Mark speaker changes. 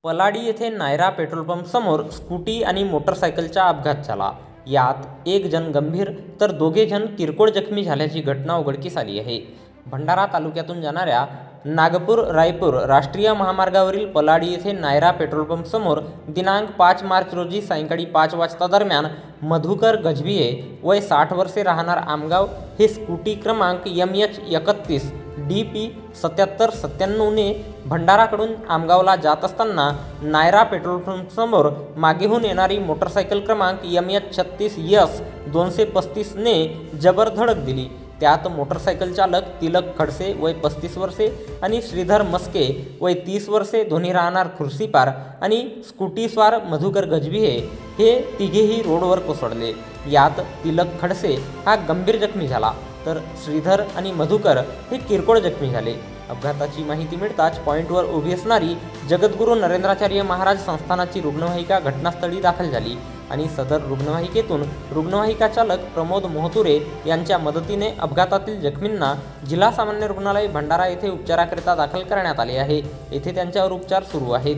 Speaker 1: पलाडी येथे Naira petrol pump समोर scooty आणि मोटरसायकलचा अपघात झाला. यात एक जण गंभीर तर दोघे जण किरकोळ जखमी झाल्याची घटना उघडकीस आली आहे. भंडारा तालुक्यातून जाणाऱ्या नागपूर रायपूर राष्ट्रीय महामार्गावरील पलाडी येथे नायरा पेट्रोल पंप समोर दिनांक 5 मार्च रोजी सायंकाळी 5 वाजता दरम्यान मधुकर गजभिये वय 60 वर्षे राहणार आमगाव हे स्कूटी क्रमांक MH31 DP 7797 ने भंडाराकडून आमगावला जात असताना नायरा पेट्रोल पंप समोर मागेहून येणारी मोटरसायकल क्रमांक MH36S 235 ने जबर धडक दिली. त्यात मोटरसायकल चालक तिलक खडसे वय 35 वर्षे आणि श्रीधर मस्के वय 30 वर्षे दोन्ही राहणार खुर्सीपार आणि स्कूटीस्वार मधुकर गजभिये हे तिघेही रोडवर कोसळले. यात तिलक खडसे हा गंभीर जखमी झाला तर श्रीधर आणि मधुकर हे किरकोळ जखमी झाले. अपघाताची माहिती मिळताच पॉईंटवर उभी असणारी जगद्गुरू नरेंद्राचार्य महाराज संस्थानाची रुग्णवाहिका घटनास्थळी दाखल झाली आणि सदर रुग्णवाहिकेतून रुग्णवाहिका चालक प्रमोद मोहतुरे यांच्या मदतीने अपघातातील जखमींना जिल्हा सामान्य रुग्णालय भंडारा येथे उपचाराकरिता दाखल करण्यात आले आहे. येथे त्यांच्यावर उपचार सुरू आहेत.